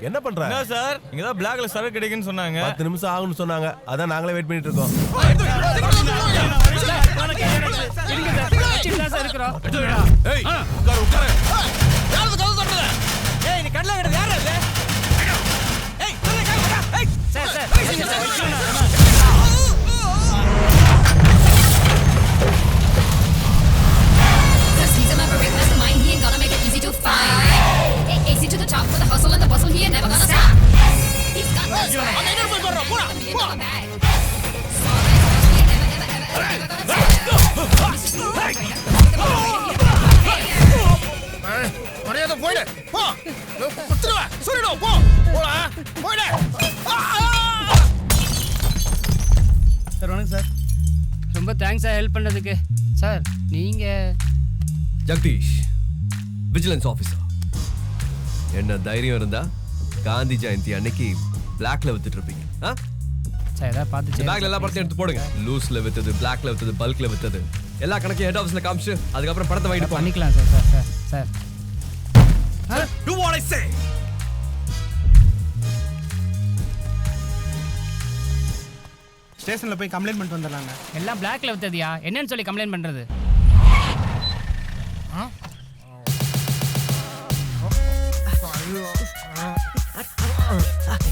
என்ன பண்ற? என்ன சார் இங்கதான் பிளாக்ல சரக்கு கிடைக்குன்னு சொன்னாங்க. 10 நிமிஷம் ஆகும்னு சொன்னாங்க. அதான் நாங்களே வெயிட் பண்ணிட்டு இருக்கோம். AC to the top with the hustle and the bustle, he ain't never gonna stop. He's got the swag. மரியாதை போயிடு போ குத்துடுவா சொல்லிடு போ போடா போயிடு சார் வணக்கம் சார். ரொம்ப தேங்க்ஸ் சார் ஹெல்ப் பண்ணதுக்கு. சார் நீங்க ஜெகதீஷ், விஜிலன்ஸ் ஆஃபீஸர். என்ன தைரியம் இருந்தா காந்தி ஜெயந்தி அன்னைக்கு பிளாக்ல வித்துட்டு இருப்பீங்க. சார் ஏதாவது பார்த்து பேக்ல எல்லா படத்தையும் எடுத்து போடுங்க. லூஸ்ல வித்தது, பிளாக்ல வித்தது, பல்க்ல வித்தது எல்லா கணக்கையும் ஹெட் ஆஃபீஸ்ல காமிச்சு அதுக்கப்புறம் படத்தை வாங்கிட்டு பண்ணிக்கலாம் sir. Sir sir sir Do what I say. ஸ்டேஷன்ல போய் கம்ப்ளைண்ட் பண்ணிட்டு வந்துடலாங்க. எல்லாம் பிளாக்ல வித்ததியா? என்னன்னு சொல்லி கம்ப்ளைண்ட் பண்றது?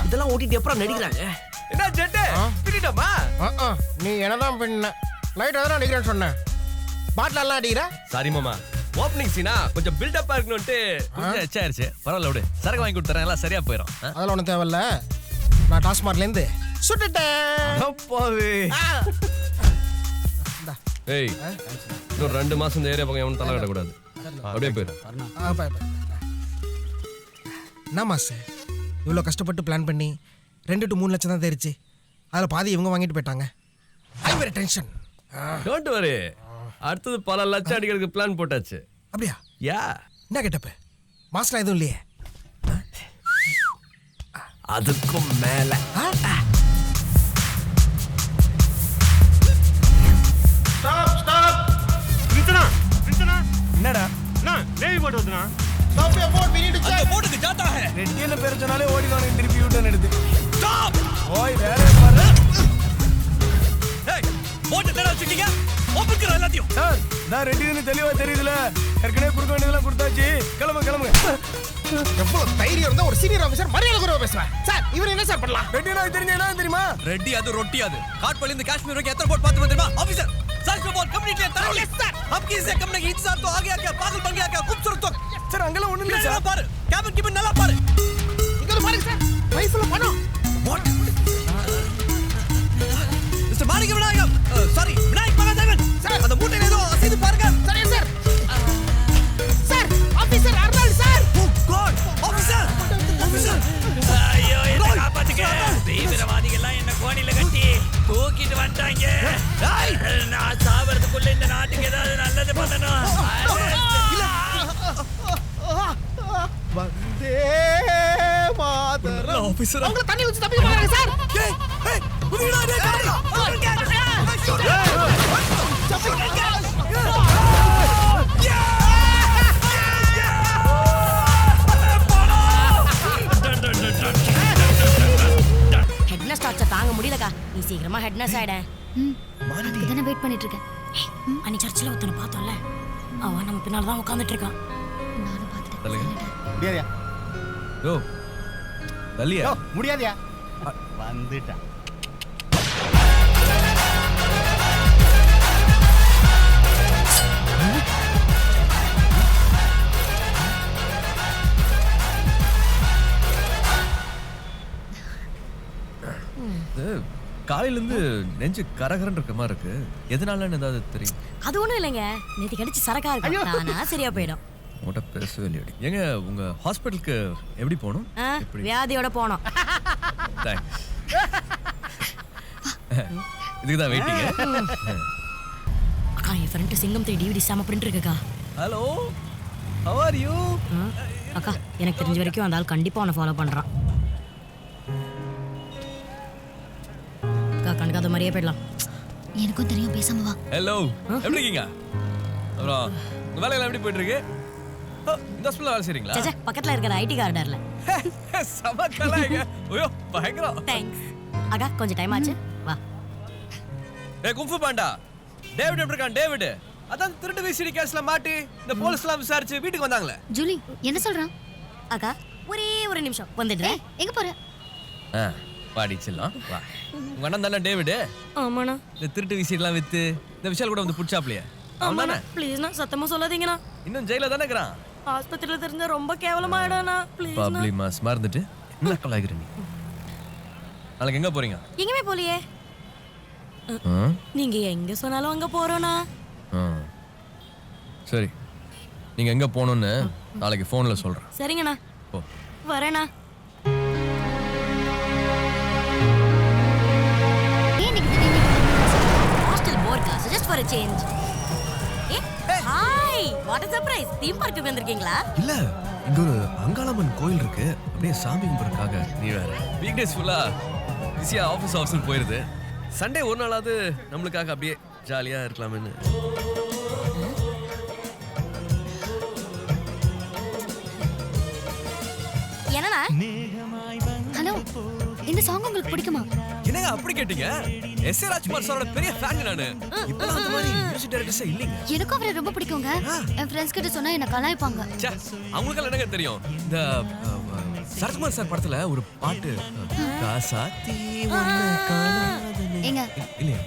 இதெல்லாம் ஓட்டிட்டு எப்பறம் நடிக்கிறாங்க? என்ன ஜெட்டே பிடிடமா? நீ என்னதான் பண்ண? லைட் அதான் அடிக்கிறேன்னு சொன்னேன். பாட்டில் எல்லாம் அடிக்கிற? சாரி மாமா, ஓப்பனிங் சீனா கொஞ்சம் பில்டப்பா இருக்கணும்ட்டு கொஞ்சம் எச்சாயிருச்சு. பரவாயில்ல விடு, சரக்கு வாங்கி கொடுத்துறேன், எல்லாம் சரியா போயிடும். அதெல்லாம் ஒன்றும் தேவையில்ல. நான் டாஸ்மார்க்ல இருந்து சுட்டுட்டேன். ஏய், இன்னும் 2 மாசம் இந்த ஏரியா பக்கம் எவனும் தலை கட்டக்கூடாது. அப்படியே போயிடும். என்ன மாசு இவ்வளோ கஷ்டப்பட்டு பிளான் பண்ணி 2 to 3 லட்சம் தான் தெரிச்சு. அதில் பாதி இவங்க வாங்கிட்டு போயிட்டாங்க. I very tension. Don't worry, அடுத்தது பல லட்சம் அடிக்கிறதுக்கு பிளான் போட்டாச்சு. அப்படியா? யா. என்ன கேட்டப்ப மாஸ்டர் எதுவும் இல்லையே? அதுக்கும் மேல என்னடா நேவி போட்டு வந்துனா போட்டுக்கு ஜாத்தா है. ரெட்டியன பேர் சொன்னாலே ஓடிடுவானுங்க திருப்பி யூட்டர்ன் எடுத்து. ஸ்டாப். ஓய் வேற பாரு. ஏய், போட்டு தேட வச்சிட்டீங்க. ஓபன்கற எல்லாத்தையும். சார், நான் ரெட்டியன்னு தெளிவா தெரியுதுல. ஏற்கனவே கொடுக்க வேண்டியதெல்லாம் கொடுத்தாச்சு. கிளம்புங்க. எவ்வளவு தைரியம் இருந்தா ஒரு சீனியர் ஆபீசர் மரியாதை குறைவா பேசுவேன். சார் இவர் என்ன சார் பண்ணலாம்? ரெட்டியனா தெரிஞ்சா என்ன தெரியுமா? ரெட்டி அது ரொட்டி அது. காட்பாடில இருந்து காஷ்மீர் வரைக்கும் எத்தனை போட் பாத்து தெரியுமா? ஆபீசர் सर्च बोल कंप्लीटली thoroughly सर अब किसे कम नहीं इंतजार तो आ गया क्या पागल बन गया क्या खूबसूरत तो சார் அங்கலாம் ஒண்ணும் இல்ல சார். பாரு கேபின் கிபின் நல்லா பாரு. இங்க பாருங்க சார். லைஃப்ல பணம். What? Mister Manikka Vinayakam, sorry Vinayak Mahadevan sir, அந்த மூட்டையில ஏதோ அசைது பாருங்க. சரி sir. Sir officer Arnold sir. Oh god officer ஐயோ என்ன காப்பாத்துங்க. தீவிரவாதிகள் எல்லாம் என்ன கோணில கட்டி தூக்கிட்டு வந்துட்டாங்க. நான் சாவறதுக்குள்ள இந்த நாட்டுக்கு ஏதாவது நல்லது பண்ணணும். வந்தே மாதரம். ஆபீசர் அவங்க தண்ணி ஊத்தி தப்பி போறாங்க சார். ஏய் ஏய் குதிடா டேய் ஹெட்னஸ் டார்ச்சர் தாங்க முடியலக்கா. நீ சீக்கிரமா ஹெட்னஸ் ஆயிட. அதுக்கு தானே வெயிட் பண்ணிட்டு இருக்கேன். அன்னைக்கு சர்ச்சில் ஒருத்தனை பார்த்தோம்ல, அவன் நம்ம பின்னால தான் உட்காந்துட்டு இருக்கான். நானும் பார்த்துட்டேன். முடியாதியா? யோ தல்லியா முடியாதியா? வந்துட்டா. காலையில இருந்து நெஞ்சு கரகரன்னு இருக்க மாதிரி இருக்கு. எதனாலன்னு ஏதாவது தெரியும்? அது ஒண்ணும் இல்லைங்க, நேற்று கடிச்சு சரக்கா இருக்கும். ஆனா சரியா போயிடும். உங்கள்கிட்ட பேசவே இல்லையடி. ஏங்க உங்க ஹாஸ்பிட்டலுக்கு எப்படி போகணும்? வியாதியோட போனோம். தேங்க்ஸ். இதுக்கு தான் வெயிட்டிங். அக்கா என் ஃப்ரெண்ட் சிங்கம் 3 DVD சாம பிரிண்ட் இருக்குக்கா. Hello how are you? அக்கா எனக்கு தெரிஞ்ச வரைக்கும் அந்த ஆள் கண்டிப்பா உன்னை ஃபாலோ பண்றான். அக்கா கணக்காத மாதிரியே போயிடலாம். எனக்கும் தெரியும், பேசாம வா. ஹலோ எப்படி இருக்கீங்க? அப்புறம் உங்க வேலையெல்லாம் எப்படி போயிட்டு இருக்கு? இந்த ஹாஸ்பிடல்ல வேலை செய்றீங்களா? சச்சா பக்கத்துல இருக்கிற ஐடி கார்டர்ல. சமக்கலாங்க. ஐயோ பயங்கரம். தேங்க்ஸ். அக்கா கொஞ்சம் டைம் ஆச்சு. வா. ஏய் குங்ஃபு பாண்டா. டேவிட் எப்படி இருக்கான் டேவிட்? அதான் திருட்டு விசிடி கேஸ்ல மாட்டி இந்த போலீஸ்லாம் விசாரிச்சு வீட்டுக்கு வந்தாங்களே. ஜூலி என்ன சொல்றான்? அக்கா ஒரே ஒரு நிமிஷம் வந்துடுறேன். எங்க போற? வாடி செல்லம் வா. உங்க அண்ணன் தானே டேவிட்? ஆமாண்ணா. இந்த திருட்டு விசிடிலாம் வித்து இந்த விஷால் கூட வந்து புடிச்சாப்லையே. ஆமாண்ணா ப்ளீஸ்ண்ணா சத்தமா சொல்லாதீங்கண்ணா. இன்னும் ஜெயில தானே இருக்கிறான். ஆஸ்பத்திரியில தெரிஞ்சா ரொம்ப கேவலமாயிடாண்ணா ப்ளீஸ். பப்ளி மாஸ் மறந்துட்டு என்ன கலாய்க்கிற நீ? நாளைக்கு எங்க போறீங்க? எங்கேயுமே போலியே. நீங்க எங்க சொன்னாலும் அங்க போறோண்ணா. சரி நீங்க எங்க போகணும்னு நாளைக்கு ஃபோன்ல சொல்றேன். சரிங்கண்ணா. போ. வரேண்ணா. ஹாஸ்டல் போர்க்கா just for a change. Hi what a surprise. Theme பார்க்குக்கு வந்திருக்கீங்களா? இல்ல இங்க ஒரு அங்காளம்மன் கோயில் இருக்கு. அப்படியே சாமி கும்பிடுறதுக்காக. நீ வேற வீக் டேஸ் ஃபுல்லா பிஸியா ஆஃபீஸ் போயிருது. சண்டே ஒரு நாளாவது நம்மளுக்காக அப்படியே ஜாலியா இருக்கலாம்னு. என்னண்ணா? ஹலோ இந்த சாங் உங்களுக்கு பிடிக்குமா? என்னங்க அப்படி கேட்டீங்க? எஸ்.ஏ. ராஜ்குமார் சாரோட பெரிய ஃபேன் நானு. இப்பலாம் அந்த மாதிரி மியூசிக் டைரக்டர்ஸ் இல்லைங்க. எனக்கும் அவரை ரொம்ப பிடிக்குங்க. என் ஃப்ரெண்ட்ஸ் கிட்ட சொன்னா என்ன கலாய்ப்பாங்க. ச்சே அவங்களுக்கு என்னங்க தெரியும்? இந்த சரத்குமார் சார் படத்துல ஒரு பாட்டு காசாத்தி ஒண்ணு காணாதனே. ஏங்க இல்லையா?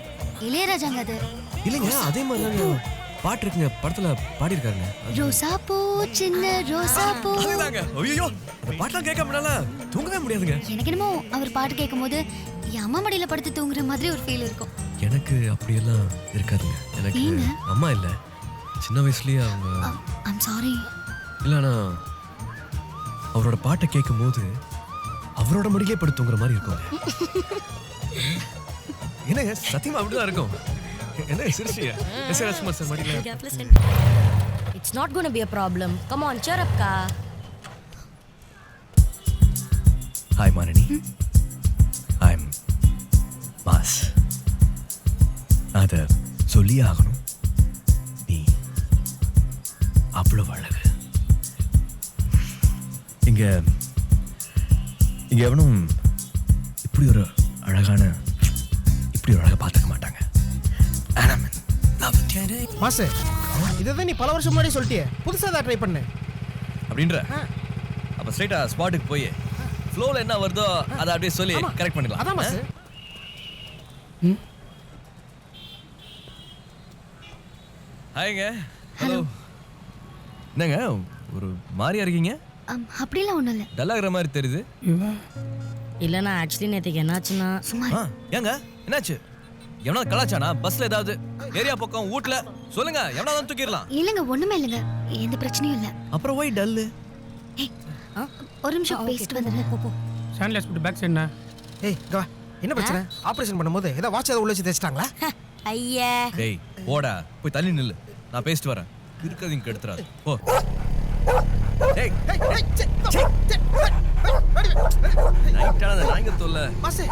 இளையராஜாங்க அது. இல்லைங்க அதே மாதிரி பாட்டு இருக்குங்க படத்துல பாடி இருக்காருங்க. ரோசா பூ சின்ன ரோசா பூ. அதுதாங்க. ஐயோ இந்த பாட்டெல்லாம் கேட்காமனால தூங்கவே முடியாதுங்க. எனக்கு என்னமோ அவர் பாட்டு கேட்கும்போது என் அம்மா மடியில படுத்து தூங்குற மாதிரி ஒரு ஃபீல் இருக்கும். எனக்கு அப்படியெல்லாம் இருக்காதுங்க. எனக்கு ஏங்க? அம்மா இல்ல. சின்ன வயசுலயே அவங்க ஐம் சாரி. இல்லனா அவரோட பாட்டை கேட்கும்போது அவரோட மடியிலே படுத்து தூங்குற மாதிரி இருக்கும். என்னங்க சத்தியமா அப்படிதான் இருக்கும். என்ன சிரிச்சியா? எஸ்.ஏ. ராஜ்குமார் சார் மடியில. It's not going to be a problem. Come on, cheer up, ka. Hi, Manani. I'm Mas. அத சொல்லியே ஆகணும். நீ அவ்வளவு அழகு. இங்க எவனும் இப்படி ஒரு அழகான பார்த்துக்க மாட்டாங்க. மாசு இதான் நீ பல வருஷம் முன்னாடி சொல்லிட்டியே, புதுசா தான் ட்ரை பண்ணு அப்படின்ற. அப்ப ஸ்ட்ரைட்டா ஸ்பாட்டுக்கு போய் ஃப்ளோல என்ன வருதோ அதை அப்படியே சொல்லி கரெக்ட் பண்ணிடலாம். அதான் மாசு. ஹாய்ங்க. ஹலோ. என்னங்க ஒரு மாதிரியா இருக்கீங்க? அப்படிலாம் ஒண்ணும் இல்ல. டல்லாகிற மாதிரி தெரியுது. இல்லண்ணா ஆக்சுவலி நேற்றுக்கு என்னாச்சுன்னா சும்மா ஏங்க என்னாச்சு? எவனா கலாச்சானா பஸ்ல ஏதாவது ஏரியா பக்கம் வீட்ல சொல்லுங்க, எவனா தான் தூக்கிடலாம். இல்லங்க ஒண்ணுமே இல்லங்க, எந்த பிரச்சனையும் இல்ல. அப்புறம் ஒய் டல்லு? ஒரு நிமிஷம் பேசிட்டு வந்துடுறேன். போ ஸ்டாண்ட்ல ஹாஸ்பிட்டல் பேக் சைடுண்ணா. ஏய் இங்க வா. என்ன பிரச்சனை? ஆபரேஷன் பண்ணும்போது ஏதோ வாட்ச் ஏதோ உள்ள வச்சு தேய்ச்சிட்டாங்களா? ஐயா டேய் போடா போய் தள்ளி நில்லு, நான் பேசிட்டு வரேன். இருக்கதையும் கெடுத்துறாது போ. டேய் நைட்டான அந்த நாய்ங்க தொல்லை. மாசு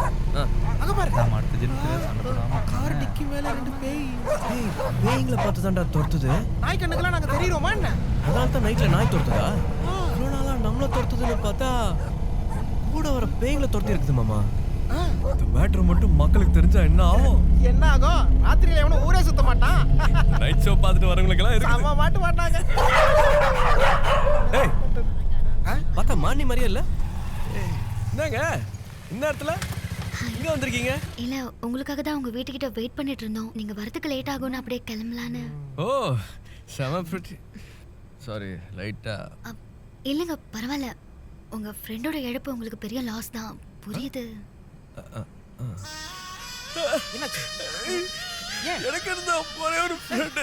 அங்க பாரு. நாம அடுத்த ஜென்மத்துல சண்டை போடாம கார் டிக்கி மேல ரெண்டு பேய். டேய் பேய்ங்கள பார்த்து தான்டா துரத்துது. நாய் கண்ணுக்கெல்லாம் நாங்க தெரியுறோமா என்ன? அதனால தான் நைட்ல நாய் துரத்துதா? இவ்வளோ நாளா நம்மள துரத்துதுன்னு பார்த்தா கூட வர பேய்ங்கள துரத்தி இருக்குது மாமா. இந்த மேட்டர் மட்டும் மக்களுக்கு தெரிஞ்சா என்ன ஆகும்? என்ன ஆகும்? ராத்திரியில எவனும் ஊரே சுத்த மாட்டான். நைட் ஷோ பார்த்துட்டு வரவங்களுக்கு எல்லாம் இருக்கு. அம்மா மாட்ட மாட்டாங்க. டேய் பார்த்தா மானி மாதிரியே இல்ல? என்னங்க இந்த நேரத்துல இங்க வந்திருக்கீங்க? இல்ல உங்களுக்காக தான் உங்க வீட்டுக்கிட்ட வெயிட் பண்ணிட்டு இருந்தோம். நீங்க வரதுக்கு லேட் ஆகும்னு அப்படியே கிளம்பலான்னு. ஓ செம பிரிட்டி. சாரி லைட்டா. இல்லங்க பரவாயில்ல. உங்க ஃப்ரெண்டோட இழப்பு உங்களுக்கு பெரிய லாஸ் தான், புரியுது. என்னாச்சு? எனக்கு இருந்த ஒரே ஒரு ஃப்ரெண்ட்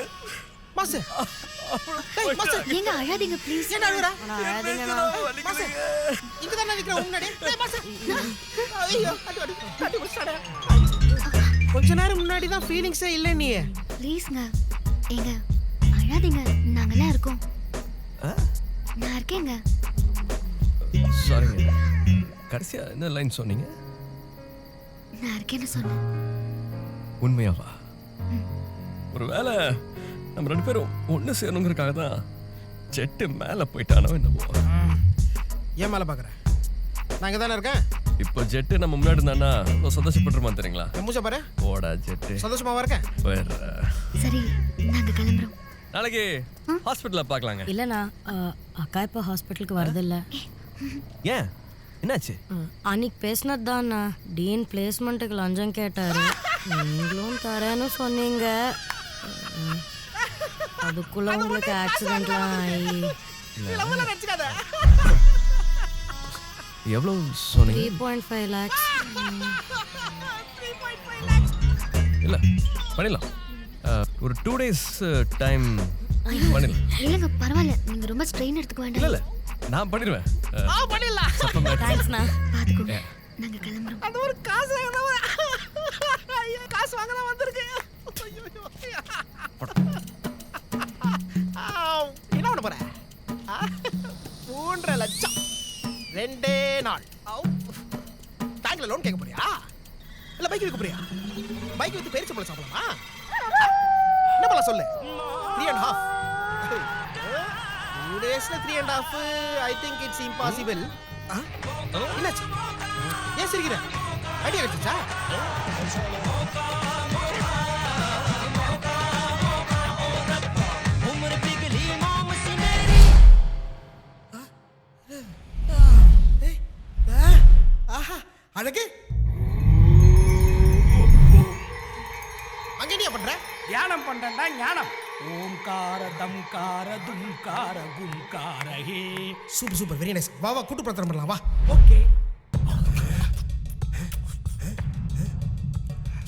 மாசு. டேய் மாசு ஏங்க அழாதீங்க ப்ளீஸ். என்ன அழுகுற? மாசு மாசு இங்க தான நிக்கிற முன்னாடி. டேய் மாசு. ஐயோ அடி புடிச்சாடா. கொஞ்ச நேரம் முன்னாடி தான் ஃபீலிங்ஸே இல்ல நீ. ப்ளீஸ்ங்க ஏங்க அழாதீங்க, நாங்கலாம் இருக்கோம். நான் இருக்கேங்க. சாரிங்க. கடைசியா என்ன லைன் சொன்னீங்க? நான் இருக்கேன்னு சொன்னேன். உண்மையாவா? ஒருவேளை நம்ம ரெண்டு பேரும் ஒன்று சேரணுங்கிறதுக்காக தான் ஜெட்டு மேல போயிட்டானோ என்னமோ. ஏன் மேலே பார்க்குறேன்? நான் இங்கே தானே இருக்கேன். இப்போ ஜெட்டு நம்ம முன்னாடி இருந்தானா சந்தோஷப்பட்டுருமா தெரியுங்களா? என் மூச்சை பாரு. போடா ஜெட்டு. சந்தோஷமாவா இருக்கேன். சரி நாங்க கிளம்புறோம். நாளைக்கு ஹாஸ்பிட்டல்ல பார்க்கலாங்க. இல்லைண்ணா அக்கா இப்போ ஹாஸ்பிட்டலுக்கு வரதில்ல. ஏன் என்னாச்சு? அன்னைக்கு பேசினது தான்ண்ணா. டீன் பிளேஸ்மெண்ட்டுக்கு லஞ்சம் கேட்டாரு. நீங்களும் தரேன்னு சொன்னீங்க. அதுக்குள்ள உங்களுக்கு ஆக்சிடென்ட்லாம் ஆகி எவ்வளவு சொன்னீங்க? 3.5 lakhs. இல்ல பண்ணிடலாம். ஒரு 2 days டைம் பண்ணிடலாம். இல்லைங்க பரவாயில்ல, நீங்க ரொம்ப ஸ்ட்ரெயின் எடுத்துக்க இல்ல வேண்டாம். இல்ல நான் பண்ணிடுவேன். பண்ணிடலாம். தேங்க்ஸ்ண்ணா. பாத்துக்கோங்க, நாங்க கிளம்புறோம். அந்த ஒரு காசு காசு வாங்க தான் வந்திருக்கு. என்ன பண்ண போற? 3.5 லட்சம் 2 நாள். பேங்க்ல லோன் கேட்க போறியா? இல்ல பைக் விற்க போறியா? பைக் வித்து பேரிச்ச பழம் சாப்பிடலாமா? என்ன பழம் சொல்லு? 3.5. 2 daysல 3.5. I think it's impossible. என்னாச்சு? ஏன் சிரிக்கிற? ஐடியா கிடைச்சா? அழகு அங்க என்ன பண்ற? தியானம் பண்றேன்டா ஞானம். ஓம்கார தம்கார தும்கார கும்கார hey. Super super, very nice. வா வா கூட்டு பிரார்த்தனை பண்ணலாம் வா. ஓகே.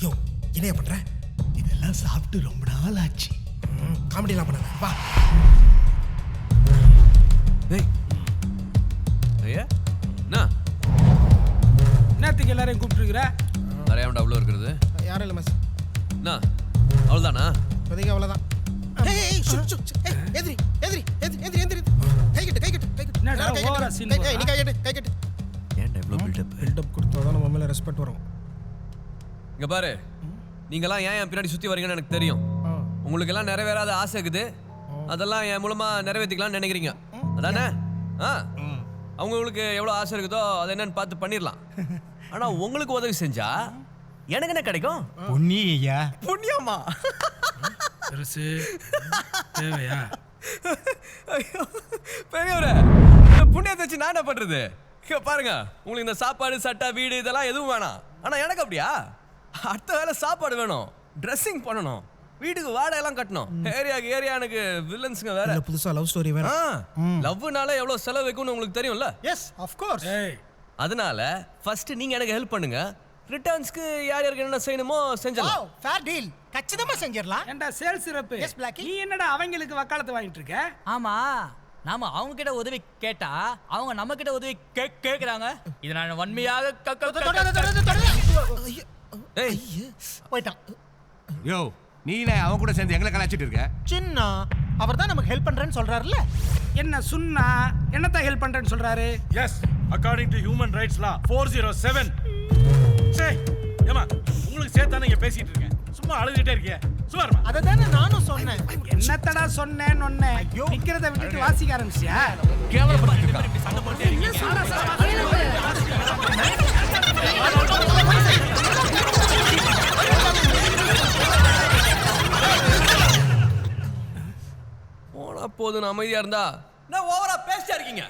யோ என்னையா பண்ற? இதெல்லாம் சாப்பிட்டு ரொம்ப நாள் ஆச்சு. காமெடிலாம் பண்ணாத வா. ஏய் ஐயா என்ன என்னத்துக்கு எல்லாரையும் கூப்பிட்டுருக்குற? நிறைய அவ்வளோ இருக்கிறது. யாரும் இல்லை மிஸ். என்ன அவ்வளோதானா? இப்போதைக்கு அவ்வளோதான். எதிரி எதிரி எதிரி எதிரி எதிரி கை கட்டு கை கட்டு கை கட்டு. என்னடா ஓவரா சீன் போடுற? நீ கை கட்டு கை கட்டு. ஏன்டா இவ்வளோ பில்டப் கொடுத்தாதான் நம்ம மேலே ரெஸ்பெக்ட் வரும். இங்க பாரு, நீங்கெல்லாம் ஏன் என் பின்னாடி சுற்றி வரீங்கன்னு எனக்கு தெரியும். உங்களுக்கு எல்லாம் நிறைவேறாத ஆசை இருக்குது. அதெல்லாம் என் மூலமா நிறைவேற்றிக்கலாம்னு நினைக்கிறீங்க அதானே? அவங்களுக்கு எவ்வளோ ஆசை இருக்குதோ அதை என்னன்னு பார்த்து பண்ணிடலாம். ஆனால் உங்களுக்கு உதவி செஞ்சா எனக்கு என்ன கிடைக்கும்? பொன்னியா புண்ணியமா? பெருசு தேவையா? ஐயோ பெரியவரே, புண்ணியத்தை வச்சு நான் என்ன பண்றது? இங்க பாருங்க, உங்களுக்கு இந்த சாப்பாடு சட்டை வீடு இதெல்லாம் எதுவும் வேணாம். ஆனா எனக்கு அப்படியா? அடுத்த வேலை சாப்பாடு வேணும், ட்ரெஸ்ஸிங் பண்ணணும், வீட்டுக்கு வாடகை எல்லாம் கட்டணும், ஏரியா எனக்கு வில்லன்ஸ்ங்க வேற. புதுசா லவ் ஸ்டோரி வேற. லவ்னால எவ்வளவு செலவு வைக்கும்னு உங்களுக்கு தெரியும்ல. Yes of course. அதனால ஃபர்ஸ்ட் நீங்க எனக்கு ஹெல்ப் பண்ணுங்க. ரிட்டர்ன்ஸ்க்கு யார் யாருக்கு என்ன செய்யணுமோ செஞ்சிடலாம். Fair deal. கச்சிதமா செஞ்சிரலாம். ஏண்டா சேல்ஸ் ரப்பு, Yes, Blackie. நீ என்னடா அவங்களுக்கு வக்காலத்து வாங்கிட்டு இருக்க? ஆமா, நாம அவங்க கிட்ட உதவி கேட்டா அவங்க நம்ம கிட்ட உதவி கேக்குறாங்க. இத நான் வன்மையாக ஏய் போய்ட்டான். யோ நீனே அவன் கூட சேர்ந்து எங்களை கலாச்சிட்டு இருக்க. சின்ன அவர் தான் நமக்கு ஹெல்ப் பண்றேன்னு சொல்றாருல்ல. என்ன சுன்னா என்னத்த ஹெல்ப் பண்றேன்னு சொல்றாரு? Yes, according to human rights law 407. சரி ஏமா, உங்களுக்கு சேர்த்தானே இங்க பேசிட்டு இருக்கேன். சும்மா அழுதுகிட்டே இருக்கீங்க. சும்மா இருமா. அதை தானே நானும் சொன்னேன். என்னத்தடா சொன்னேன் ஒண்ணே நிக்கிறத விட்டுட்டு வாசிக்க ஆரம்பிச்சியா? சண்டை போட்டே இருக்கீங்க. போனா போதும் அமைதியா இருந்தா நான் ஓவரா பேசிட்டா இருக்கீங்க.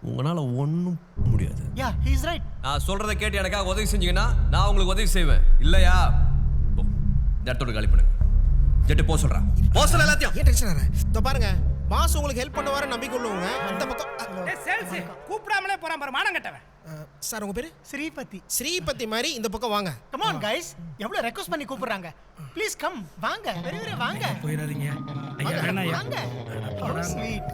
உங்களால ஒன்றும் முடியாது. Yeah he is right. நான் சொல்றதை கேட்டு எனக்காக உதவி செஞ்சீங்கன்னா நான் உங்களுக்கு உதவி செய்வேன். இல்லையா போ, இந்த இடத்தோட காலி பண்ணுங்க. ஜெட்டு போ சொல்றேன். போ சொல்ல எல்லாத்தையும். ஏன் டென்ஷன் ஆற? இதோ பாருங்க, மாஸ் உங்களுக்கு ஹெல்ப் பண்ணுவார நம்பிக்கை உள்ளவங்க. இந்த பக்கம் டேய் சேல்ஸ் கூப்பிடாமலே போறான் பாரு மானம் கட்டவன். சார் உங்க பேரு? ஸ்ரீபதி. ஸ்ரீபதி மாதிரி இந்த பக்கம் வாங்க. கம் ஆன் गाइस, எவ்வளவு ரெக்வெஸ்ட் பண்ணி கூப்பிடுறாங்க. ப்ளீஸ் கம், வாங்க வெரி வாங்க. போயிடாதீங்க ஐயா, வேணாம் வாங்க. ஐயா. ஸ்வீட்.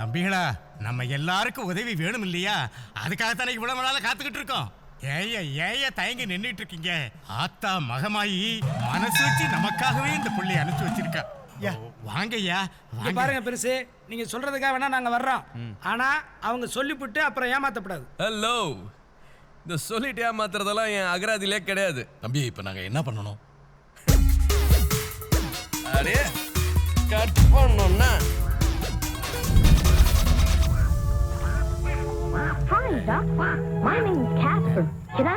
தம்பிகளா, நம்ம எல்லாருக்கும் உதவி வேணும் இல்லையா? அதுக்காக தானே இவ்வளவு நாளா காத்துக்கிட்டு இருக்கோம். ஏய தயங்கி நின்றுட்டு இருக்கீங்க. ஆத்தா மகமாயி மனசு வச்சு நமக்காகவே இந்த புள்ளைய அனுப்பிச்சு வச்சிருக்கா. வாங்கய்யா இங்க பாருங்க பெருசு, நீங்க சொல்றதுக்காக வேணா நாங்க வர்றோம். ஆனா அவங்க சொல்லிவிட்டு அப்புறம் ஏமாத்தப்படாது. ஹலோ, இந்த சொல்லிட்டு ஏமாத்துறதெல்லாம் என் அகராதியிலே கிடையாது. தம்பி, இப்ப நாங்க என்ன பண்ணணும்? அடே கட் பண்ணோம்னா Hi, Doc. My name is Casper. Can I?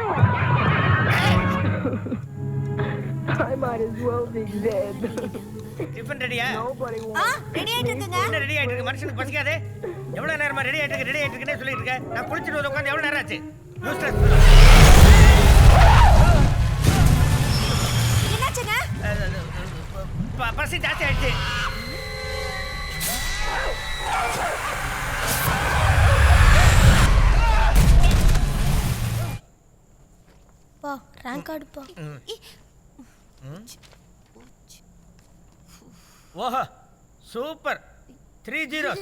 I might as well be dead. Tiffin ரெடியா? ரெடி ஆயிட்டு இருக்குங்க. என்ன ரெடி ஆயிட்டு இருக்கு? மனுஷனுக்கு பசிக்காதே. எவ்வளவு நேரமா ரெடி ஆயிட்டு இருக்குன்னு சொல்லிட்டு இருக்க? நான் குளிச்சிட்டு வந்து உட்கார்ந்து எவ்வளவு நேரம் ஆச்சு? யூஸ்லெஸ். என்னாச்சுங்க? பசி ஜாஸ்தி ஆயிடுச்சு. பா ரேங்க் கார்டு பா. ஓஹோ super 3 zeros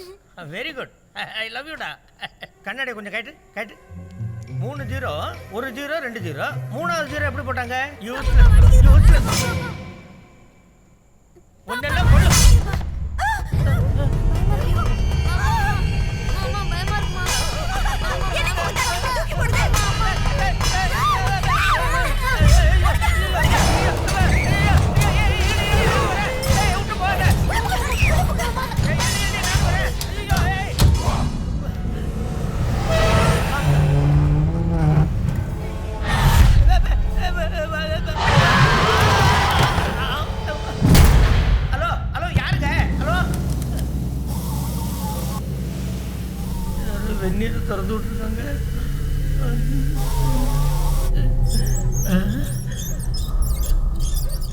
very good I love யூடா. கண்ணாடி கொஞ்சம் கேட்டு 3 0 1 0 2 0 மூணாவது 0 எப்படி போட்டாங்க? யூஸ்லெஸ் ஒன்னெல்லாம் கொள்ளு. வெந்நீர் திறந்து விட்டுருக்காங்க.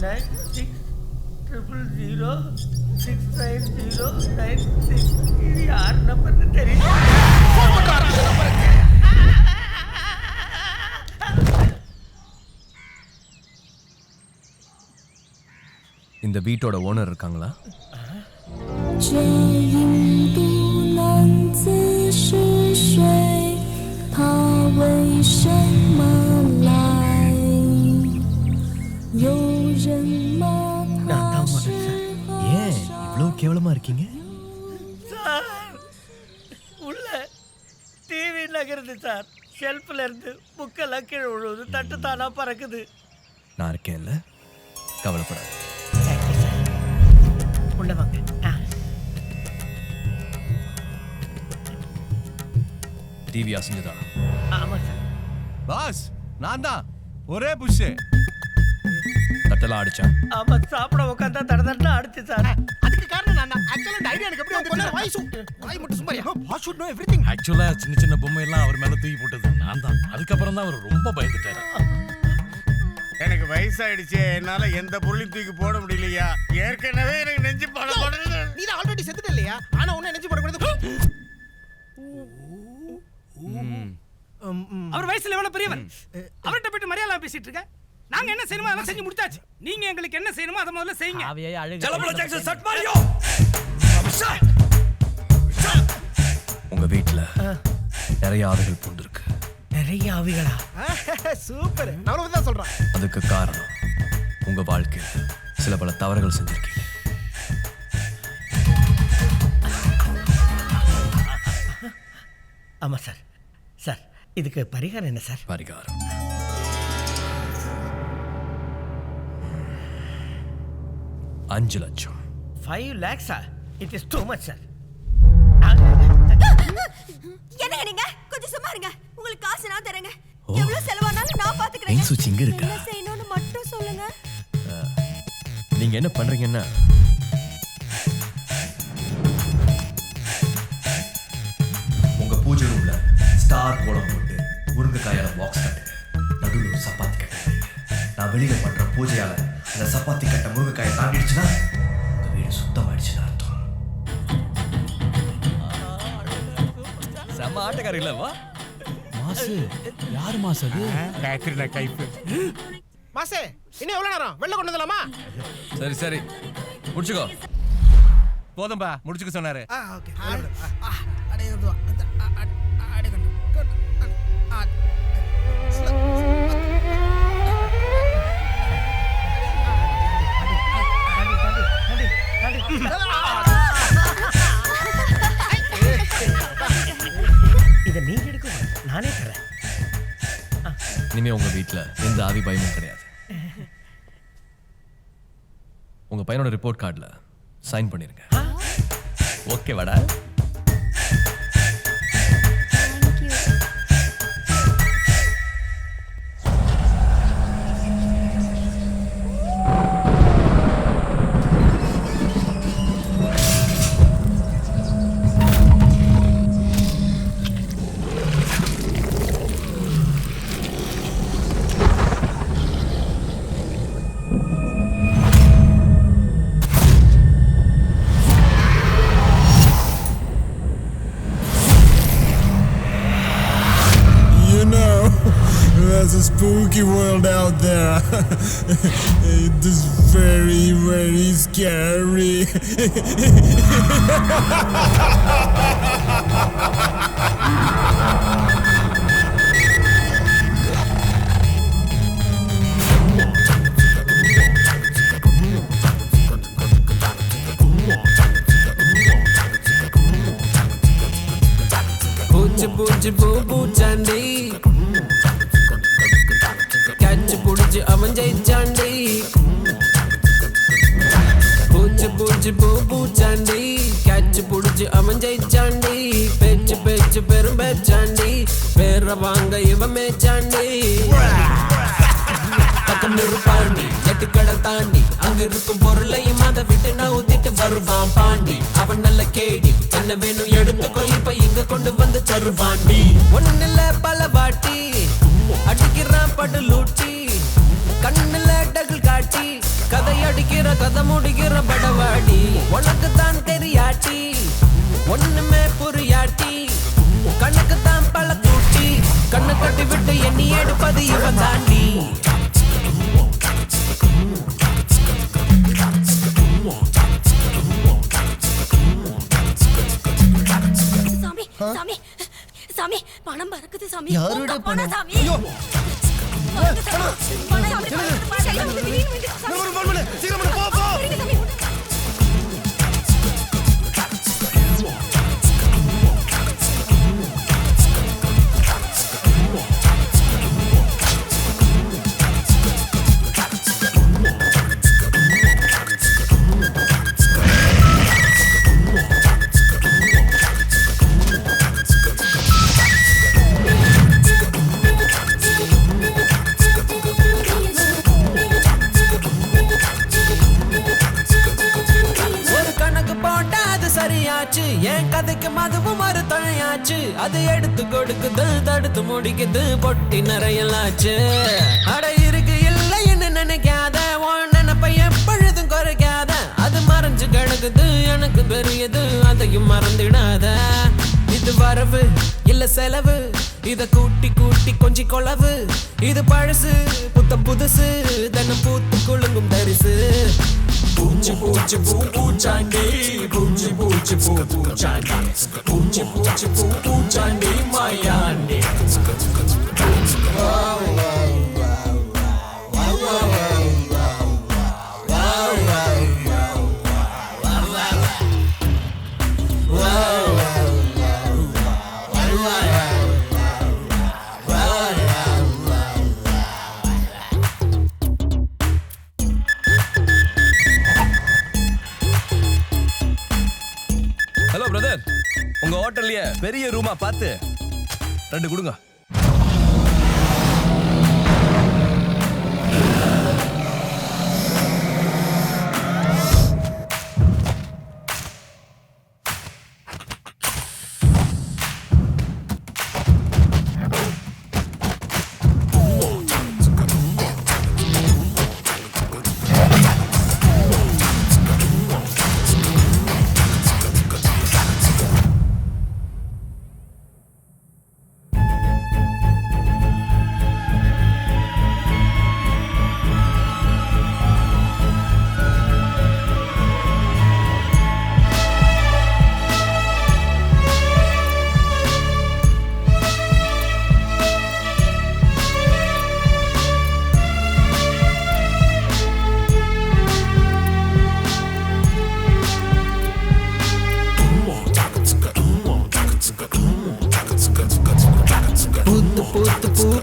நைன் 600069096. இது யார் நம்பர்னு தெரியல. இந்த வீட்டோட ஓனர் இருக்காங்களா? ஏன் இவ்வளவு கேவலமா இருக்கீங்க? சார் உள்ள டிவி நகருது சார். ஷெல்ஃப்ல இருந்து புக்கெல்லாம் கீழே விழுவுது. தட்டு தானா பறக்குது. நான் இருக்கேன்ல, கவலைப்படாத. உள்ள வாங்க. டிவி அசைஞ்சதா? ஆமா சார். பாஸ் நான் தான். ஒரே புஷ். தட்டெல்லாம் அடிச்சா? ஆமா சாப்பிட உட்காந்தா தடதடன்னு அடிச்சு சார். அதுக்கு காரணம் நான் தான். ஆக்சுவலா இந்த ஐடியா எனக்கு எப்படி வந்து வாய் மட்டும் சும்மா பாஸ் ஷுட் நோ எவ்ரிதிங். ஆக்சுவலா சின்ன சின்ன பொம்மை எல்லாம் அவர் மேல தூக்கி போட்டது நான் தான். அதுக்கப்புறம் தான் அவர் ரொம்ப பயந்துட்டாரு. எனக்கு வயசாயிடுச்சு, என்னால எந்த பொருளையும் தூக்கி போட முடியலையா. ஏற்கனவே எனக்கு நெஞ்சு படப்படுது. நீ தான் ஆல்ரெடி செத்துட்ட இல்லையா? ஆனா உன்னை நெஞ்சு படக்கூடாது. அவர் வயசுல எவ்வளவு பெரியவர். அவர்கிட்ட போயிட்டு மரியாதை பேசிட்டு இருக்க. நாங்க என்ன செய்யணுமோ அதெல்லாம் செஞ்சு முடிச்சாச்சு. நீங்க எங்களுக்கு என்ன செய்யணுமோ அதை முதல்ல செய்யுங்க. உங்க வீட்டுல நிறைய ஆவிகள் பூண்டிருக்கு. நிறைய ஆவிகளா? சூப்பர். நான் தான் சொல்றேன். அதுக்கு காரணம் உங்க வாழ்க்கையில் சில பல தவறுகள் செஞ்சிருக்கீங்க. ஆமா சார். சார் இதுக்கு பரிகாரம் என்ன சார்? பரிகாரம் 5 லட்சம். 5 lakhs? It is too much sir. என்னங்க நீங்க கொஞ்சம் சும்மா இருங்க. உங்களுக்கு காசு நான் தரேங்க. எவ்வளவு செலவானாலும் நான் பாத்துக்கறேன். ஏன் சுச்சி இங்க இருக்கா? என்ன செய்யணும்னு மட்டும் சொல்லுங்க. நீங்க என்ன பண்றீங்கன்னா, உங்க பூஜை ரூம்ல ஸ்டார் கோலம் போட்டு முருங்கைக்காயால பாக்ஸ் கட்டுங்க. நடுவில் சப்பாத்தி கட்டுங்க. நான் வெளியில பண்ற பூஜையால அந்த சப்பாத்தி கட்ட முருங்கைக்காயை தாண்டிடுச்சுன்னா உங்க வீடு சுத்தமாயிடுச்சுன்னு அர்த்தம். செம்ம ஆட்டக்காரர் இல்லவா? மாசு யாரு மாசு அது? பேக்கரியில கைப்பு. மாசே இன்னும் எவ்வளவு நேரம்? வெள்ள கொண்டு வரலாமா? சரி சரி முடிச்சுக்கோ. போதும்பா, முடிச்சுக்க சொன்னாரு. ஓகே. இதை நீங்க எடுக்க நானே தரேன். இனிமே உங்க வீட்டுல எந்த ஆவி பயமும் கிடையாது. உங்க பையனோட ரிப்போர்ட் கார்டுல சைன் பண்ணிருங்க. ஓகே வாடா. There's a spooky world out there. It is very, very scary. Boochie boochie boo boo chandy. Catch புடிச்சு அவன் ஜெயிச்சாண்டி. பூச்சி பூச்சி பூ பூச்சாண்டி. Catch புடிச்சு அவன் ஜெயிச்சாண்டி. பேச்சு பேச்சு பெரும் பேச்சாண்டி. பேர வாங்க இவன் மேச்சாண்டி. பக்கம் இருப்பாண்டி எட்டுக்கடை தாண்டி அங்க இருக்கும் பொருளையும் அதை விட்டு நான் ஊத்திட்டு வருவான் பாண்டி. அவன் நல்ல கேடி என்ன வேணும் எடுத்துக்கோ இப்ப இங்க கொண்டு வந்து தருவாண்டி. ஒன்னுல பல வாட்டி அடிக்கிறான் படு லூட்டி. கண்ணுல டகுல் காட்டி கதை அடிக்கிற கதை முடிக்கிற படவாடி. உனக்கு தான் தெரியாட்டி ஒண்ணுமே புரியாட்டி. கண்ணுக்கு தான் பல கூட்டி கண்ணு கட்டி விட்டு எண்ணி எடுப்பது இவன் தாண்டி. சாமி சாமி சாமி பணம் பறக்குது சாமி. யாரோட பணம்? சாமி ஐயோ என் கதைக்கு மதுவும் ஒரு தொழையாச்சு. அது எடுத்து கொடுக்குது தடுத்து முடிக்குது பொட்டி நிறையலாச்சு. அட இருக்கு இல்லை என்ன நினைக்காத உன் நினைப்ப எப்பொழுதும் குறைக்காத. அது மறைஞ்சு கிடக்குது எனக்கு பெரியது அதையும் மறந்துடாத. இது வரவு இல்ல செலவு இத கூட்டி கூட்டி கொஞ்சி கொளவு. இது பழசு புத்தம் புதுசு தினம் பூத்து குலுங்கும் தரிசு. பூச்சி பூச்சி பூ பூச்சாண்டி பூச்சி பூச்சி பூ பூச்சாண்டி. பூச்சி பூச்சி பூ பூச்சாண்டி மாயாண்டி. ஹலோ பிரதர், உங்க ஹோட்டல்லயே பெரிய ரூமா பார்த்து 2 கொடுங்க.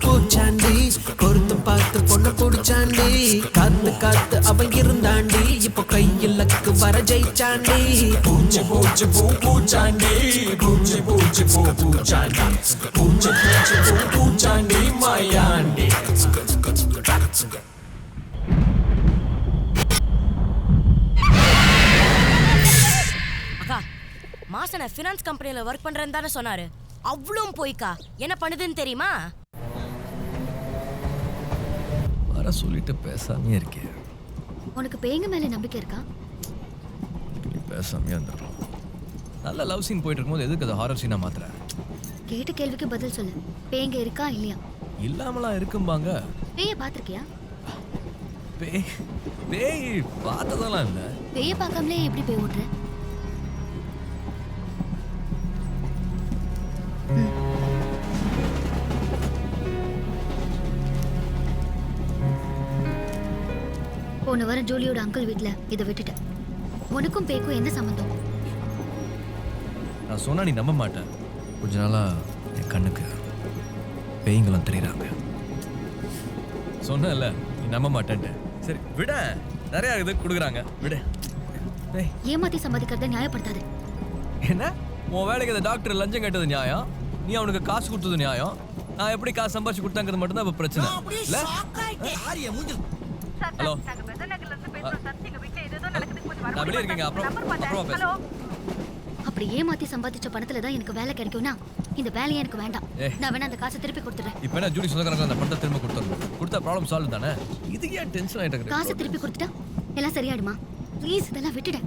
பூச்சாண்டி பொருத்தம் பார்த்து பொண்ணு பிடிச்சாண்டி. காத்து காத்து அவன் இருந்தாண்டி இப்ப இப்போ கையிலக்கு வர ஜெயிச்சாண்டி பூச்சி பூச்சி பூ பூச்சாண்டி பூச்சி பூச்சி பூ பூச்சாண்டி பூச்சி பூச்சி பூ பூச்சாண்டி மாயாண்டி. அக்கா மாசன ஃபினான்ஸ் கம்பெனில ஒர்க் பண்றேன்னு தானே சொன்னாரு. அவ்வளவும் போய்க்கா என்ன பண்ணுதுன்னு தெரியுமா? வர சொல்லிட்டு பேசாமே இருக்கே. உனக்கு பேய்ங்க மேல நம்பிக்கை இருக்கா? நீ பேசாமே இருந்துடலாம். நல்ல லவ் சீன் போயிட்டு இருக்கும்போது எதுக்கு அதை ஹாரர் சீனா மாத்துற? கேட்ட கேள்விக்கு பதில் சொல்லு. பேய்ங்க இருக்கா இல்லையா? இல்லாமலாம் இருக்கும்பாங்க. பேயை பார்த்திருக்கியா? பேய் பார்த்ததெல்லாம் இல்லை. பேயை பார்க்காமலே எப்படி பேய் ஓட்டுற? போன வாரம் ஜூலியோட அங்கிள் வீட்ல இதை விட்டுட்டேன். உனக்கும் பேய்க்கும் என்ன சம்பந்தம்? நான் சொன்னா நீ நம்ப மாட்டேன். கொஞ்ச நாளா என் கண்ணுக்கு பேய்ங்களும் தெரியுறாங்க. சொன்னல நீ நம்ப மாட்டேன்ட்டு. சரி விட, நிறைய இது கொடுக்குறாங்க விட. ஏமாத்தி சம்பாதிக்கிறத நியாயப்படுத்தாது. என்ன உன் வேலைக்கு அந்த டாக்டர் லஞ்சம் கேட்டது நியாயம், நீ அவனுக்கு காசு கொடுத்தது நியாயம். நான் எப்படி காசு சம்பாதிச்சு கொடுத்தாங்கிறது மட்டும்தான் இப்போ பிரச்சனை இல்ல? ஹலோ, நான் வெளியே இருக்கேங்க. அப்புறமா பேசுறேன். அப்படி ஏமாத்தி சம்பாதிச்ச பணத்துல தான் எனக்கு வேலை கிடைக்கும்னா இந்த வேலையை எனக்கு வேண்டாம். நான் வேணா அந்த காசை திருப்பி கொடுத்துறேன். இப்போ என்ன ஜூலி சொந்தக்காரங்க அந்த பணத்தை திரும்ப கொடுத்துறணும். கொடுத்தா ப்ராப்ளம் சால்வ் தானே. இதுக்கு ஏன் டென்ஷன் ஆயிட்டு இருக்கு? காசை திருப்பி கொடுத்துட்டா எல்லாம் சரியாடுமா? ப்ளீஸ் இதெல்லாம் விட்டுட.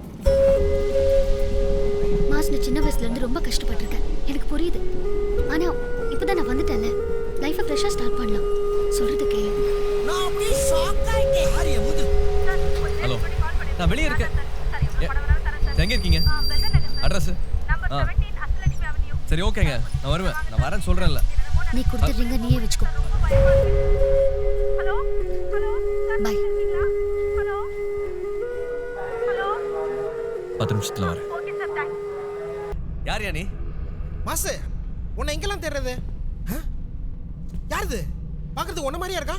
மாசன சின்ன வயசுல இருந்து ரொம்ப கஷ்டப்பட்டிருக்கேன், எனக்கு புரியுது. ஆனா இப்பதான் நான் வந்துட்டேன்ல, லைஃபை ஃப்ரெஷ்ஷா ஸ்டார்ட் பண்ணலாம். சொல்றது கேளு. ஹலோ, நான் வெளியே இருக்கேன். எங்க இருக்கீங்க? அட்ரஸ்? சரி ஓகேங்க, நான் வருவேன். நான் வரேன்னு சொல்றேன்ல. நீ கொடுத்துறீங்க, நீயே வச்சுக்கோ. பை. 10 நிமிஷத்துல வரேன். யார் நீ? மாசு, உன்னை எங்கெல்லாம் தேடுறது? யாருது? பார்க்கறதுக்கு உன்ன மாதிரியா இருக்கா?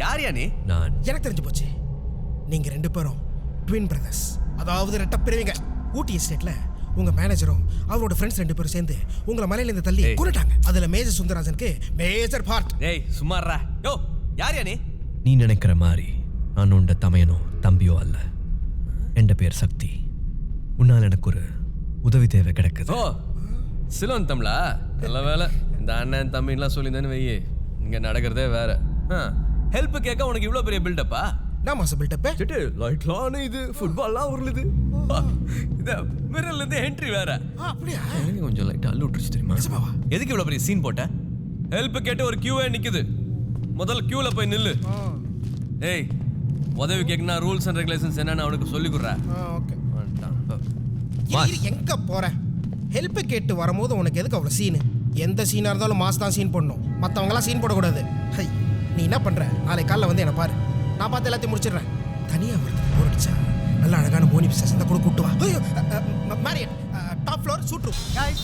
யார் நீ? நான். எனக்கு தெரிஞ்சு போச்சு. நீங்க ரெண்டு பேரும் ட்வின் பிரதர்ஸ், அதாவது ரெட்ட பிறவிங்க. ஊட்டி எஸ்டேட்ல உங்க மேனேஜரும் அவரோட ஃப்ரெண்ட்ஸ் ரெண்டு பேரும் சேர்ந்து உங்களை மலையில இருந்து தள்ளி கொன்னுட்டாங்க. அதுல மேஜர் சுந்தரராஜனுக்கு மேஜர் பார்ட். ஏய் சும்மாறா. யோ யார் நீ? நீ நினைக்கிற மாதிரி நான் உண்ட தமையனோ தம்பியோ அல்ல. என் பேர் சக்தி. உன்னால் எனக்கு ஒரு உதவி தேவை கிடைக்குது. ஓ சிலோன் தமிழா? நல்ல வேலை. இந்த அண்ணன் தம்பிலாம் சொல்லியிருந்தேன்னு வையே, இங்க நடக்கிறதே வேற. ஹெல்ப் கேட்க உனக்கு இவ்வளோ பெரிய பில்டப்பா? நான் மாச பில்டப் சிட்டு லைட்லான இது ஃபுட்பால்லாம் உருளுது. இந்த மிரர்ல இருந்து என்ட்ரி வேற. அப்படியே எனக்கு கொஞ்சம் லைட்டா அள்ளு விட்டுருச்சு தெரியுமா? எதுக்கு இவ்வளோ பெரிய சீன் போட்ட? ஹெல்ப் கேட்டு ஒரு கியூவே நிக்குது. முதல்ல கியூல போய் நில்லு. ஏய் உதவி கேட்கனா ரூல்ஸ் அண்ட் ரெகுலேஷன்ஸ் என்னன்னு அவனுக்கு சொல்லி கொடுறா. ஓகே. எங்க போற? ஹெல்ப் கேட்டு வரும்போது உனக்கு எதுக்கு அவ்வளோ சீனு? எந்த சீனாக இருந்தாலும் மாஸ் தான் சீன் போடணும், மற்றவங்களாம் சீன் போடக்கூடாது. ஹை, நீ என்ன பண்ணுற? நாளைக்கு காலைல வந்து என்னை பாரு, நான் பார்த்து எல்லாத்தையும் முடிச்சிடுறேன். தனியாக வரதுக்கு போர் அடிச்சா நல்ல அழகான போனி பிசஸ் இருந்தால் கூட கூப்பிட்டு வா. Marriott top floor suite room. Guys,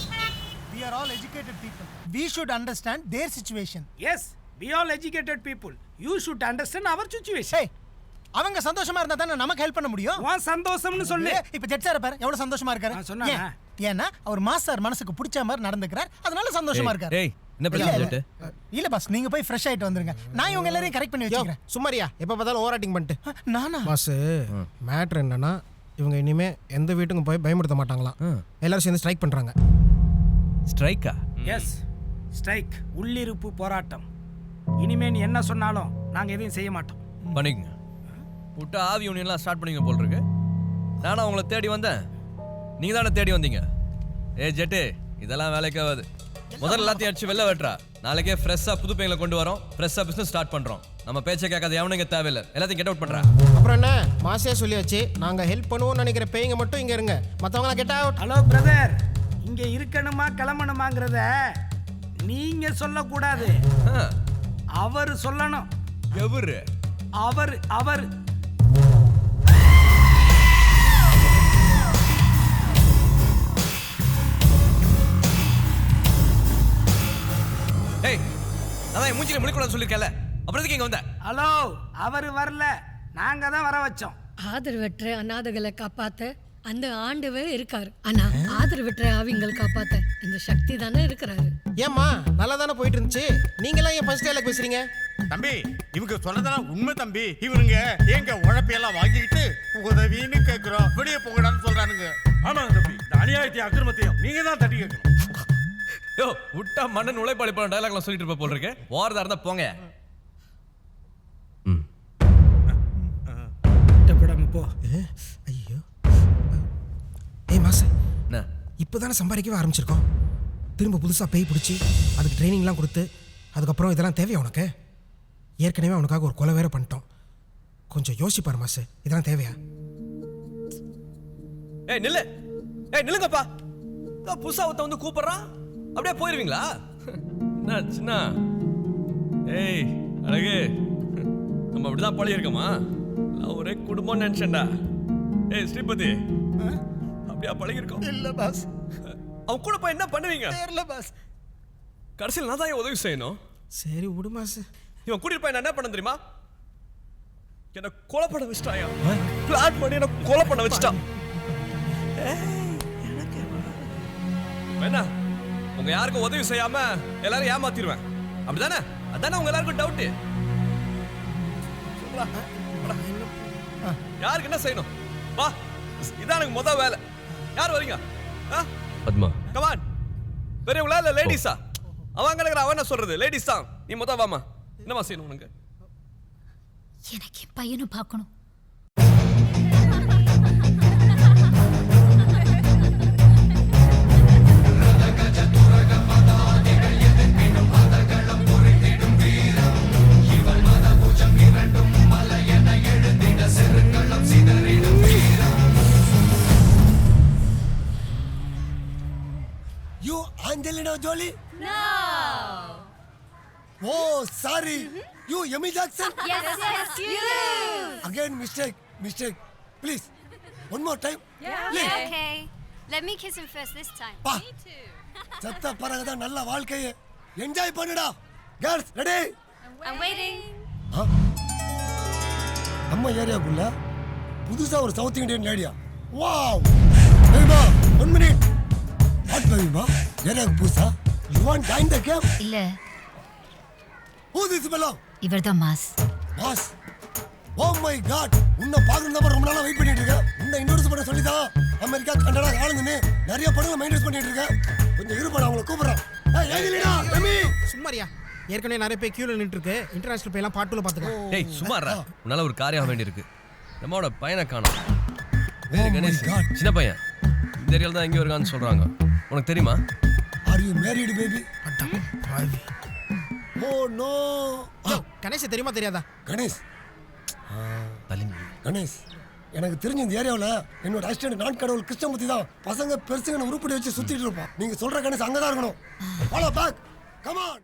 we are all educated people. We should understand their situation. Yes, we all educated people. You should understand our situation. Hey, அவங்க சந்தோஷமா இருந்தா தானே நமக்கு ஹெல்ப் பண்ண முடியும். உன் சந்தோஷம்னு சொல்லு. இப்ப ஜெட் சார் பாரு எவ்வளவு சந்தோஷமா இருக்காரு. சொன்னா ஏன்னா அவர் மாஸ் சார் மனசுக்கு பிடிச்ச மாதிரி நடந்துக்கிறார், அதனால சந்தோஷமா இருக்காரு. ஏய் என்ன பிரச்சனை? இல்ல பாஸ், நீங்க போய் ஃப்ரெஷ் ஆயிட்டு வந்துருங்க, நான் இவங்க எல்லாரையும் கரெக்ட் பண்ணி வச்சுக்கிறேன். சும்மாரியா எப்ப பார்த்தாலும் ஓவர் ஆக்டிங் பண்ணிட்டு. நானா பாஸ்? மேட்டர் என்னன்னா இவங்க இனிமே எந்த வீட்டுக்கும் போய் பயமுறுத்த மாட்டாங்களாம். எல்லாரும் சேர்ந்து ஸ்ட்ரைக் பண்றாங்க. ஸ்ட்ரைக்கா? எஸ், ஸ்ட்ரைக், உள்ளிருப்பு போராட்டம். இனிமே நீ என்ன சொன்னாலும் நாங்க எதையும் செய்ய மாட்டோம். பண்ணிக்கங்க. விட்டா ஆவி யூனியன்லாம் ஸ்டார்ட் பண்ணிங்க போல் இருக்கு. நானும் அவங்கள தேடி வந்தேன், நீங்க தானே தேடி வந்தீங்க. ஏ ஜெட்டு, இதெல்லாம் வேலைக்கு ஆகாது. முதல்ல எல்லாத்தையும் அடிச்சு வெளில வெட்டுறா. நாளைக்கே ஃப்ரெஷ்ஷா புது பையங்களை கொண்டு வரோம், ஃப்ரெஷ்ஷா பிசினஸ் ஸ்டார்ட் பண்றோம். நம்ம பேச்சை கேட்காத எவனுங்க தேவையில்லை, எல்லாத்தையும் கெட் அவுட் பண்றா. அப்புறம் என்ன மாசே சொல்லியாச்சு, நாங்க ஹெல்ப் பண்ணுவோம்னு நினைக்கிற பேய்ங்க மட்டும் இங்க இருங்க, மத்தவங்க கெட் அவுட். ஹலோ பிரதர், இங்க இருக்கணுமா கிளம்பணுமாங்கிறத நீங்க சொல்லக்கூடாது, அவர் சொல்லணும். எவரு? அவர். ஏய், அதான் மூஞ்சில முழிக்கூடாதுன்னு சொல்லிருக்கல, அப்புறம் எதுக்கு இங்க வந்த? ஹலோ, அவர் வரல, நாங்க தான் வர வச்சோம். ஆதரவற்ற அநாதைகளை காப்பாத்த அந்த ஆண்டவர் இருக்காரு. ஆனா ஆதரவற்ற ஆவிங்களை காப்பாத்த இந்த சக்தி தானே இருக்கிறாரு. ஏம்மா நல்லா தானே போயிட்டு இருந்துச்சு, நீங்க எல்லாம் ஏன் ஃபர்ஸ்ட் டைலாக் பேசுறீங்க? தம்பி இவங்க சொல்றதெல்லாம் உண்மை தம்பி. இவனுங்க எங்க உழைப்பையெல்லாம் வாங்கிக்கிட்டு உதவின்னு கேட்கிறோம், வெளியே போகடான்னு சொல்றானுங்க. ஆமாங்க தம்பி, இந்த அநியாயத்தையும் அக்கிரமத்தையும் நீங்க தான் தட்டி கேட்கணும். யோ விட்டா மன்னன் உழைப்பாளி போன டயலாக்லாம் சொல்லிட்டு இருப்ப போல இருக்கு. ஓரதா இருந்தா போங்க. போ. ஐயோ ஏய் மாஸ், என்ன இப்போதானே சம்பாதிக்கவே ஆரம்பிச்சிருக்கோம், திரும்ப புதுசாக பேய் பிடிச்சி அதுக்கு ட்ரைனிங்லாம் கொடுத்து அதுக்கப்புறம் இதெல்லாம் தேவையா உனக்கு? ஏற்கனவே அவனுக்காக ஒரு கொலை வேற பண்ணிட்டோம். கொஞ்சம் யோசிப்பாரு மாஸ், இதெல்லாம் தேவையா? ஏய் நில்லு, ஏய் நில்லுங்கப்பா. புதுசா ஒருத்த வந்து கூப்பிடுறான், அப்படியே போயிருவீங்களா? என்ன சின்ன ஏய் அழகு, நம்ம அப்படிதான் பழகி இருக்கோமா? ஒரே குடும்பம் நினைச்சேன்டா. ஏய் ஸ்ரீபதி, அப்படியா பழகி இருக்கோம்? இல்ல பாஸ். அவன் கூட போய் என்ன பண்ணுவீங்க? தெரியல பாஸ். கடைசியில் நான் தான் உதவி செய்யணும். சரி விடு மாஸ். இவன் கூட்டிட்டு போய் நான் என்ன பண்ண தெரியுமா? என்ன கொலை பண்ண வச்சிட்டாயா? பிளான் பண்ணி என்ன கொலை பண்ண வச்சிட்டான். வேணா உங்க யாருக்கும் உதவி செய்யாம எல்லாரும் ஏமாத்திடுவேன், அப்படிதானே? அதானே உங்க எல்லாருக்கும் டவுட். யாருக்கு என்ன செய்யணும்? வா, இதான் எனக்கு முதல் வேலை. யார் வரீங்க? பத்மா, கமான். பெரியவங்களா இல்ல லேடிஸா? அவன் கிடக்குற, அவன் என்ன சொல்றது? லேடிஸ் தான். நீ முதல் வாமா. என்னமா செய்யணும் உனக்கு? எனக்கு என் பையனை பார்க்கணும். You Angelina Jolie? No. Oh, sorry. You Yemi Jackson? Yes, you. Again, mistake. Please, one more time. Please. Okay. Let me kiss him first this time. Pa. சத்த பரகதான் நல்ல வாழ்க்கையை என்ஜாய் பண்ணுடா. Girls, ready? I'm waiting. நம்ம ஏரியாக்குள்ள புதுசா ஒரு south Indian லேடியா. Wow. ஏய்மா, 1 minute. வாட் பேபிமா? ஏரியாக்கு புதுசா? You want join the game? இல்ல. Who this fellow? இவர்தான் mass. Mass. Oh my god. உன்னை பார்க்கணும் தான் ரொம்ப நாளா வெயிட் பண்ணிட்டு இருக்கேன். உன்னை இன்ட்ரோ듀ஸ் பண்ண சொல்லி தான் அமெரிக்கா, கனடா, ஆளுங்கன்னு நிறைய படங்களை மெயின்டைன் பண்ணிட்டு இருக்கேன். கொஞ்சம் இருப்பா, அவங்கள கூப்பிடுறேன். ஏய் ஏஞ்சலினா, ரமி. சும்மாரியா, ஏற்கனவே நிறைய பேர் கியூல நின்று இருக்கு. இன்டர்நேஷனல் பேலாம் பார்ட் 2ல பாத்துக்கலாம். டேய் சும்மாறா, உன்னால ஒரு காரியம் வேண்டி இருக்கு. நம்மளோட பையனை காணோம். வேற கணேஷ், சின்ன பையன். இந்த ஏரியால தான் எங்கேயோ இருக்கான்னு சொல்றாங்க. உனக்கு தெரியுமா? Are you married baby? பாவி. Oh no. கணேஷ் தெரியுமா தெரியாதா? கணேஷ். தலிங்க. கணேஷ், எனக்கு தெரிஞ்ச இந்த ஏரியாவில் என்னோட அசிஸ்டன்ட் நான் கடவுள் கிருஷ்ணமூர்த்தி தான் பசங்க பெருசுங்க உருப்படி வச்சு சுத்திட்டு இருப்பான். நீங்க சொல்ற கணேஷ் அங்கதான் இருக்கணும். Follow back. Come on.